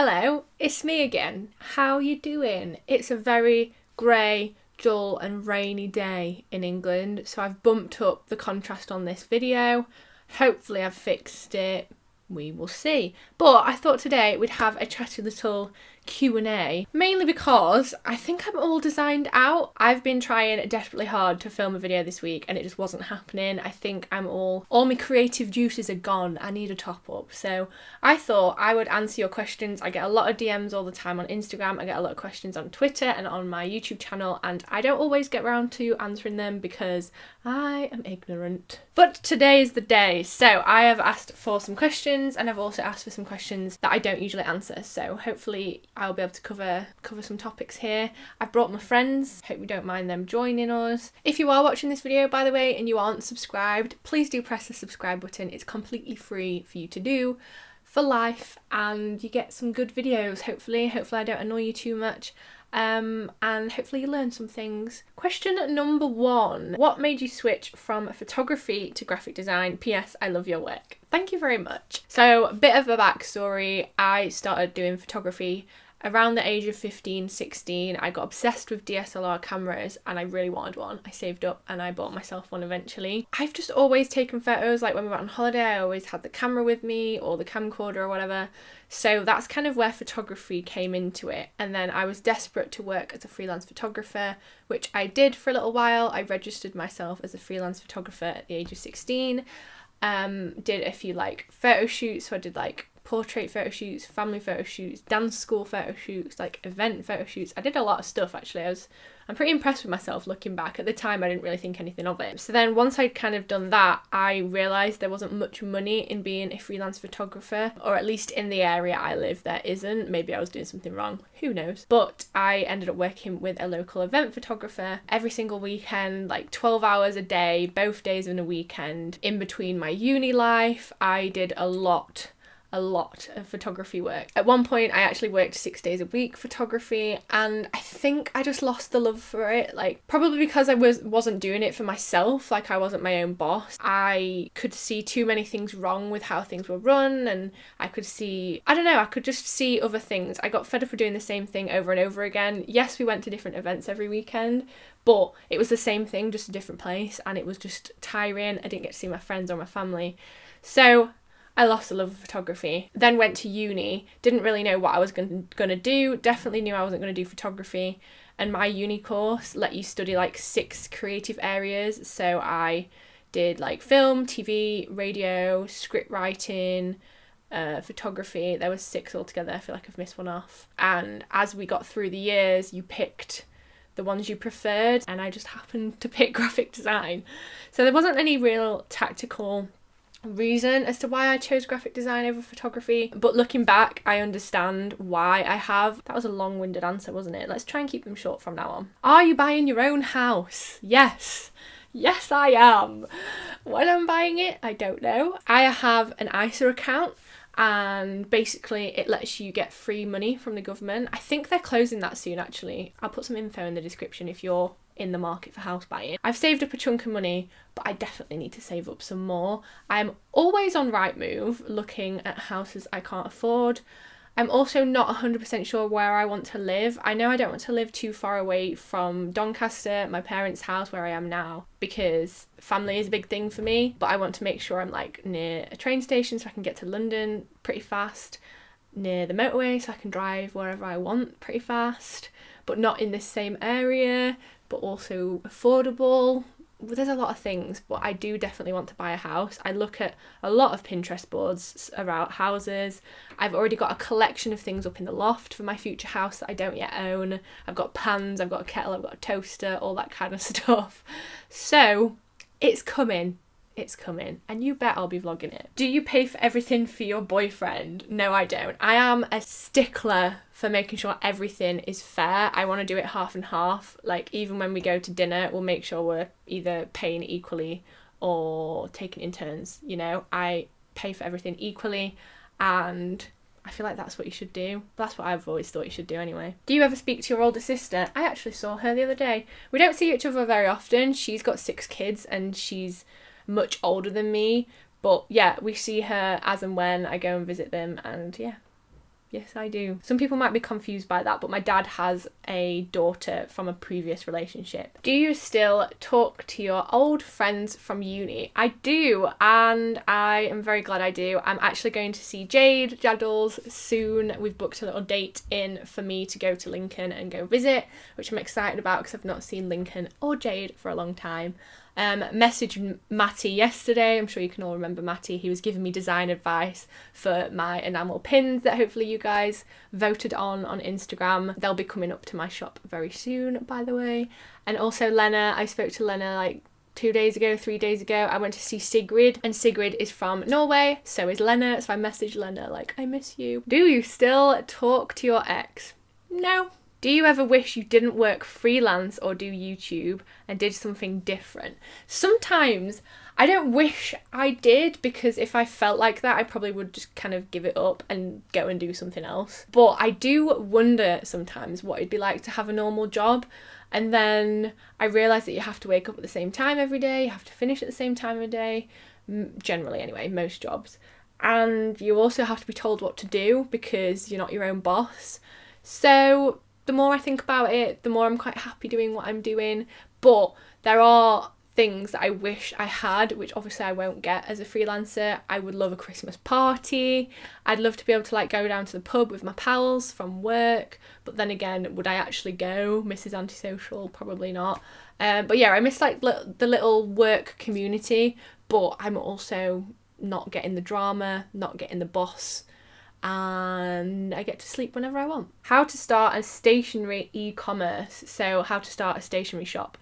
Hello, it's me again. How you doing? It's a very grey, dull and rainy day in England, so I've bumped up the contrast on this video. Hopefully I've fixed it. We will see. But I thought today we'd have a chatty little Q&A, mainly because I think I'm all designed out. I've been trying desperately hard to film a video this week and it just wasn't happening. I think all my creative juices are gone. I need a top up. So I thought I would answer your questions. I get a lot of DMs all the time on Instagram. I get a lot of questions on Twitter and on my YouTube channel, and I don't always get around to answering them because I am ignorant. But today is the day. So I have asked for some questions, and I've also asked for some questions that I don't usually answer. So hopefully I'll be able to cover some topics here. I've brought my friends. Hope you don't mind them joining us. If you are watching this video, by the way, and you aren't subscribed, please do press the subscribe button. It's completely free for you to do for life, and you get some good videos, hopefully. Hopefully I don't annoy you too much. And hopefully you learn some things. Question number 1. What made you switch from photography to graphic design? P.S. I love your work. Thank you very much. So, a bit of a backstory. I started doing photography around the age of 15, 16. I got obsessed with DSLR cameras and I really wanted one. I saved up and I bought myself one eventually. I've just always taken photos, like when we went on holiday, I always had the camera with me or the camcorder or whatever. So that's kind of where photography came into it. And then I was desperate to work as a freelance photographer, which I did for a little while. I registered myself as a freelance photographer at the age of 16. Did a few photo shoots. So I did portrait photo shoots, family photo shoots, dance school photo shoots, event photo shoots. I did a lot of stuff actually. I'm pretty impressed with myself looking back. At the time I didn't really think anything of it. So then once I'd kind of done that, I realised there wasn't much money in being a freelance photographer, or at least in the area I live there isn't. Maybe I was doing something wrong, who knows. But I ended up working with a local event photographer every single weekend, 12 hours a day, both days in a weekend. In between my uni life, I did a lot of photography work. At one point I actually worked 6 days a week photography, and I think I just lost the love for it, probably because I wasn't doing it for myself. I wasn't my own boss. I could see too many things wrong with how things were run, and I could just see other things. I got fed up with doing the same thing over and over again. Yes, we went to different events every weekend, but it was the same thing, just a different place, and it was just tiring. I didn't get to see my friends or my family. So I lost the love of photography. Then went to uni, didn't really know what I was going to do, definitely knew I wasn't going to do photography, and my uni course let you study 6 creative areas. So I did film, TV, radio, script writing, photography. There was 6 altogether. I feel like I've missed one off. And as we got through the years, you picked the ones you preferred, and I just happened to pick graphic design. So there wasn't any real tactical reason as to why I chose graphic design over photography, but looking back I understand why I have. That was a long-winded answer, wasn't it? Let's try and keep them short from now on. Are you buying your own house? Yes I am. When I'm buying it, I don't know. I have an ISA account, and basically it lets you get free money from the government. I think they're closing that soon actually. I'll put some info in the description if you're in the market for house buying. I've saved up a chunk of money, but I definitely need to save up some more. I'm always on Rightmove looking at houses I can't afford. I'm also not 100% sure where I want to live. I know I don't want to live too far away from Doncaster, my parents' house where I am now, because family is a big thing for me, but I want to make sure I'm near a train station so I can get to London pretty fast, near the motorway so I can drive wherever I want pretty fast, but not in this same area, but also affordable. There's a lot of things, but I do definitely want to buy a house. I look at a lot of Pinterest boards about houses. I've already got a collection of things up in the loft for my future house that I don't yet own. I've got pans, I've got a kettle, I've got a toaster, all that kind of stuff. So it's coming. It's coming, and you bet I'll be vlogging it. Do you pay for everything for your boyfriend? No, I don't. I am a stickler for making sure everything is fair. I want to do it half and half. Even when we go to dinner, we'll make sure we're either paying equally or taking in turns. I pay for everything equally, and I feel like that's what you should do. That's what I've always thought you should do anyway. Do you ever speak to your older sister? I actually saw her the other day. We don't see each other very often. She's got 6 kids and she's much older than me, but yeah, we see her as and when I go and visit them, and yeah, Yes, I do. Some people might be confused by that, but my dad has a daughter from a previous relationship. Do you still talk to your old friends from uni? I do, and I am very glad I do. I'm actually going to see Jade Jaddles soon. We've booked a little date in for me to go to Lincoln and go visit, which I'm excited about because I've not seen Lincoln or Jade for a long time. Messaged Matty yesterday. I'm sure you can all remember Matty. He was giving me design advice for my enamel pins that hopefully you guys voted on Instagram. They'll be coming up to my shop very soon, by the way. And also Lena, I spoke to Lena like 3 days ago. I went to see Sigrid, and Sigrid is from Norway, so is Lena. So I messaged Lena like, I miss you. Do you still talk to your ex? No. Do you ever wish you didn't work freelance or do YouTube and did something different? Sometimes I don't wish I did, because if I felt like that, I probably would just kind of give it up and go and do something else. But I do wonder sometimes what it'd be like to have a normal job. And then I realise that you have to wake up at the same time every day, you have to finish at the same time every day, generally anyway, most jobs. And you also have to be told what to do because you're not your own boss. So the more I think about it, the more I'm quite happy doing what I'm doing. But there are things that I wish I had, which obviously I won't get as a freelancer. I would love a Christmas party. I'd love to be able to like go down to the pub with my pals from work. But then again, would I actually go? Mrs. Antisocial, probably not. But yeah, I miss like the little work community, but I'm also not getting the drama, not getting the boss, and I get to sleep whenever I want. How to start a stationery e-commerce. So how to start a stationery shop.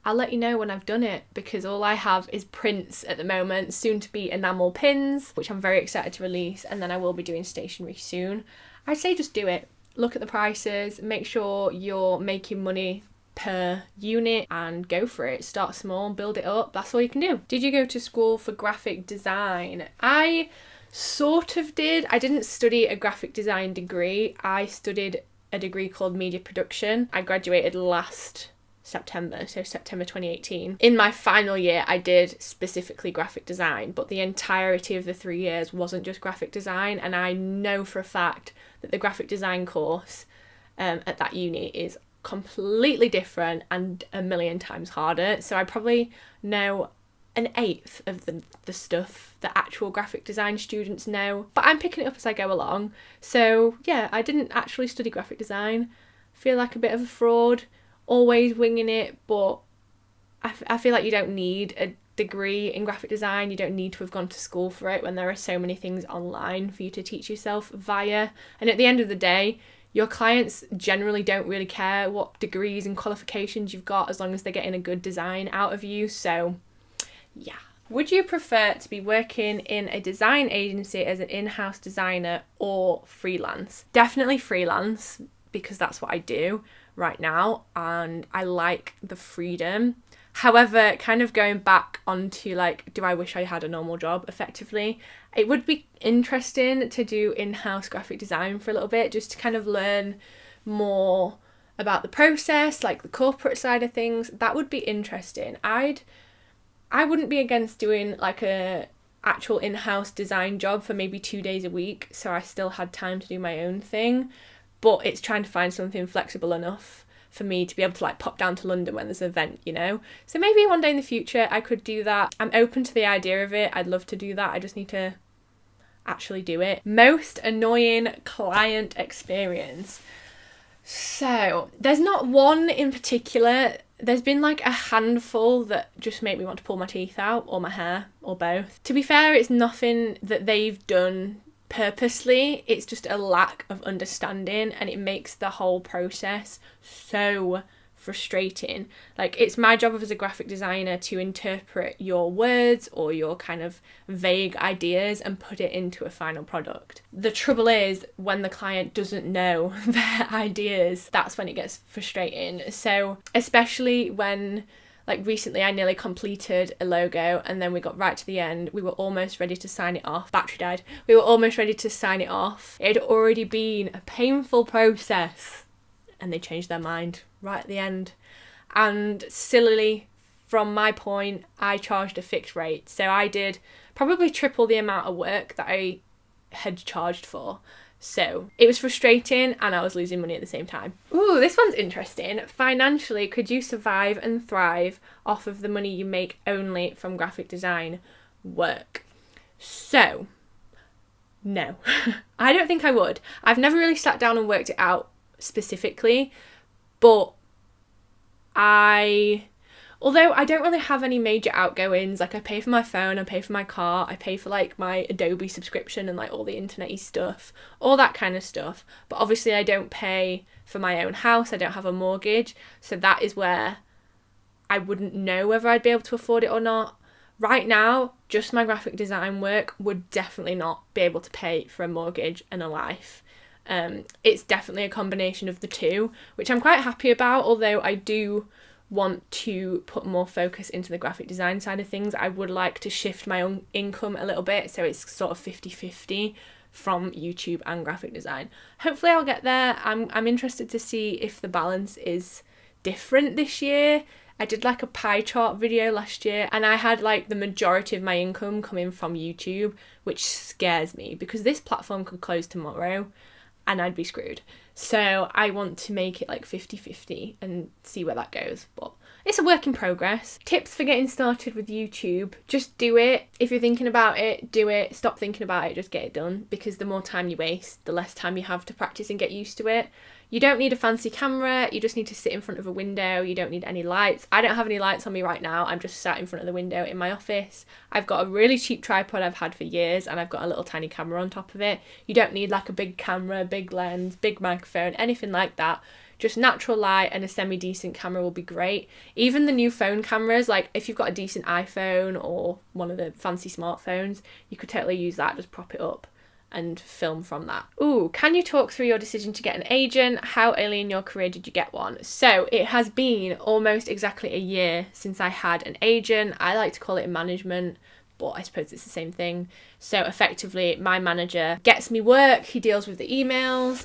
I'll let you know when I've done it, because all I have is prints at the moment, soon to be enamel pins, which I'm very excited to release, and then I will be doing stationery soon. I'd say just do it. Look at the prices, make sure you're making money per unit and go for it. Start small, build it up. That's all you can do. Did you go to school for graphic design? I sort of did. I didn't study a graphic design degree. I studied a degree called media production. I graduated last September, so September 2018. In my final year, I did specifically graphic design, but the entirety of the 3 years wasn't just graphic design, and I know for a fact that the graphic design course at that uni is completely different and a million times harder. So I probably know an eighth of the stuff that actual graphic design students know, but I'm picking it up as I go along. So yeah, I didn't actually study graphic design. Feel like a bit of a fraud, always winging it, but I feel like you don't need a degree in graphic design. You don't need to have gone to school for it when there are so many things online for you to teach yourself via. And at the end of the day, your clients generally don't really care what degrees and qualifications you've got, as long as they're getting a good design out of you. So yeah. Would you prefer to be working in a design agency as an in-house designer or freelance? Definitely freelance, because that's what I do right now and I like the freedom. However, kind of going back onto like, do I wish I had a normal job effectively? It would be interesting to do in-house graphic design for a little bit, just to kind of learn more about the process, like the corporate side of things. That would be interesting. I wouldn't be against doing like a actual in-house design job for maybe 2 days a week, so I still had time to do my own thing. But it's trying to find something flexible enough for me to be able to like pop down to London when there's an event, you know? So maybe one day in the future I could do that. I'm open to the idea of it. I'd love to do that. I just need to actually do it. Most annoying client experience. So there's not one in particular. There's been like a handful that just make me want to pull my teeth out, or my hair, or both. To be fair, it's nothing that they've done purposely, it's just a lack of understanding, and it makes the whole process so frustrating. Like, it's my job as a graphic designer to interpret your words or your kind of vague ideas and put it into a final product. The trouble is, when the client doesn't know their ideas, that's when it gets frustrating. So especially when, like, recently I nearly completed a logo and then we got right to the end. We were almost ready to sign it off. Battery died. We were almost ready to sign it off. It had already been a painful process and they changed their mind right at the end. And sillily, from my point, I charged a fixed rate. So I did probably triple the amount of work that I had charged for. So it was frustrating and I was losing money at the same time. Ooh, this one's interesting. Financially, could you survive and thrive off of the money you make only from graphic design work? So, no. I don't think I would. I've never really sat down and worked it out specifically, but although I don't really have any major outgoings, like I pay for my phone, I pay for my car, I pay for like my Adobe subscription and like all the internet-y stuff, all that kind of stuff. But obviously I don't pay for my own house, I don't have a mortgage, so that is where I wouldn't know whether I'd be able to afford it or not. Right now, just my graphic design work would definitely not be able to pay for a mortgage and a life. It's definitely a combination of the two, which I'm quite happy about, although I do want to put more focus into the graphic design side of things. I would like to shift my own income a little bit, so it's sort of 50-50 from YouTube and graphic design. Hopefully I'll get there. I'm interested to see if the balance is different this year. I did like a pie chart video last year and I had like the majority of my income coming from YouTube, which scares me because this platform could close tomorrow and I'd be screwed. So I want to make it like 50-50 and see where that goes. But it's a work in progress. Tips for getting started with YouTube: just do it. If you're thinking about it, do it. Stop thinking about it, just get it done, because the more time you waste, the less time you have to practice and get used to it. You don't need a fancy camera, you just need to sit in front of a window. You don't need any lights. I don't have any lights on me right now, I'm just sat in front of the window in my office. I've got a really cheap tripod I've had for years and I've got a little tiny camera on top of it. You don't need like a big camera, big lens, big microphone, anything like that. Just natural light and a semi-decent camera will be great. Even the new phone cameras, like if you've got a decent iPhone or one of the fancy smartphones, you could totally use that, just prop it up and film from that. Ooh, can you talk through your decision to get an agent? How early in your career did you get one? So it has been almost exactly a year since I had an agent. I like to call it management, but I suppose it's the same thing. So effectively, my manager gets me work, he deals with the emails,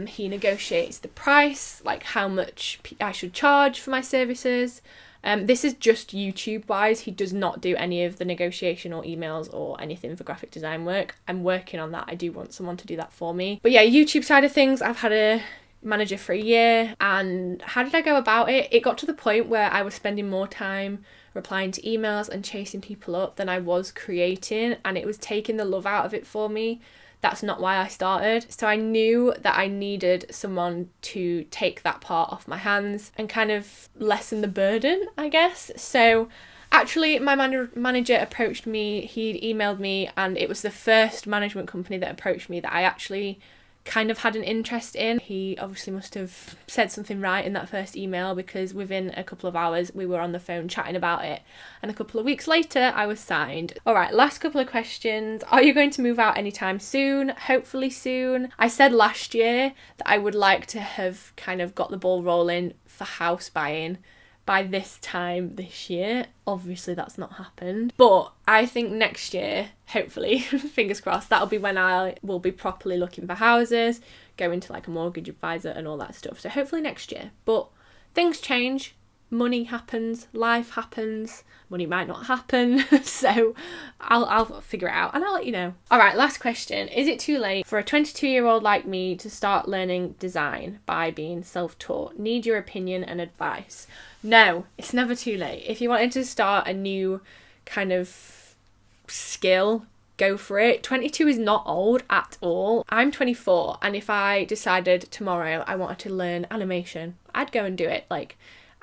he negotiates the price, like how much I should charge for my services. This is just YouTube wise. He does not do any of the negotiation or emails or anything for graphic design work. I'm working on that. I do want someone to do that for me. But yeah, YouTube side of things, I've had a manager for a year. And how did I go about it? It got to the point where I was spending more time replying to emails and chasing people up than I was creating, and it was taking the love out of it for me. That's not why I started. So I knew that I needed someone to take that part off my hands and kind of lessen the burden, I guess. So actually my manager approached me, he'd emailed me, and it was the first management company that approached me that I actually kind of had an interest in. He obviously must have said something right in that first email, because within a couple of hours we were on the phone chatting about it, and a couple of weeks later I was signed. Alright, last couple of questions. Are you going to move out anytime soon? Hopefully soon. I said last year that I would like to have kind of got the ball rolling for house buying by this time this year. Obviously that's not happened, but I think next year, hopefully, fingers crossed, that'll be when I will be properly looking for houses, going to like a mortgage advisor and all that stuff. So hopefully next year. But things change, money happens, life happens, money might not happen, so I'll figure it out and I'll let you know. Alright, last question. Is it too late for a 22-year-old like me to start learning design by being self-taught? Need your opinion and advice. No, it's never too late. If you wanted to start a new kind of skill, go for it. 22 is not old at all. I'm 24, and if I decided tomorrow I wanted to learn animation, I'd go and do it. Like,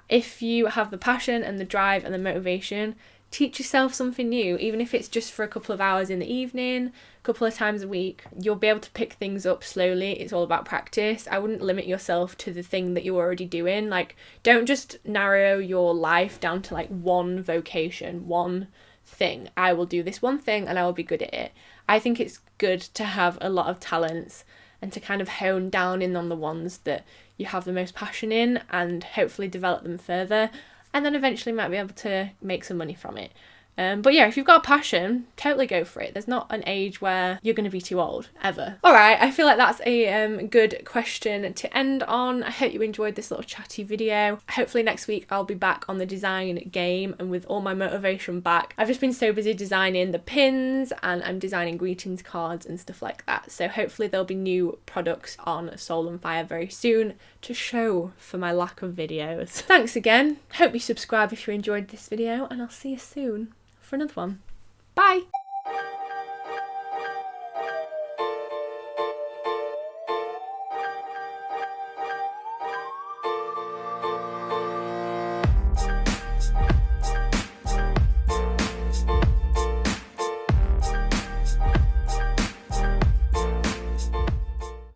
if you have the passion and the drive and the motivation, teach yourself something new, even if it's just for a couple of hours in the evening, a couple of times a week. You'll be able to pick things up slowly. It's all about practice. I wouldn't limit yourself to the thing that you're already doing. Like, don't just narrow your life down to like one vocation, one thing. I will do this one thing and I will be good at it. I think it's good to have a lot of talents and to kind of hone down in on the ones that you have the most passion in and hopefully develop them further, and then eventually might be able to make some money from it. But yeah, if you've got a passion, totally go for it. There's not an age where you're going to be too old, ever. All right, I feel like that's a good question to end on. I hope you enjoyed this little chatty video. Hopefully next week I'll be back on the design game and with all my motivation back. I've just been so busy designing the pins, and I'm designing greetings cards and stuff like that. So hopefully there'll be new products on Soul and Fire very soon to show for my lack of videos. Thanks again. Hope you subscribe if you enjoyed this video, and I'll see you soon for another one. Bye!